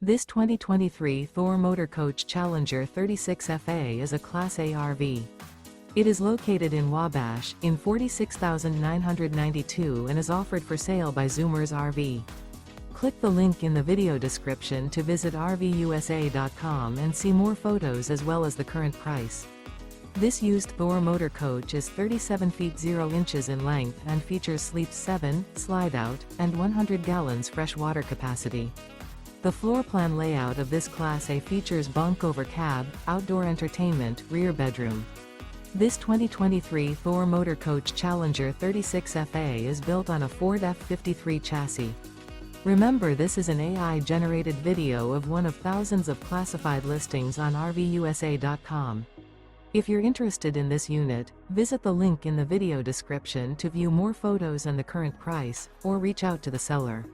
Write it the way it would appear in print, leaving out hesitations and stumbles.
This 2023 Thor Motor Coach Challenger 36FA is a Class A RV. It is located in Wabash, in 46,992 and is offered for sale by Zoomers RV. Click the link in the video description to visit RVUSA.com and see more photos as well as the current price. This used Thor Motor Coach is 37 feet 0 inches in length and features sleeps 7, Slideout, and 100 gallons fresh water capacity. The floor plan layout of this Class A features bunk over cab, outdoor entertainment, rear bedroom. This 2023 Thor Motor Coach Challenger 36FA is built on a Ford F53 chassis. Remember, this is an AI-generated video of one of thousands of classified listings on RVUSA.com. If you're interested in this unit, visit the link in the video description to view more photos and the current price, or reach out to the seller.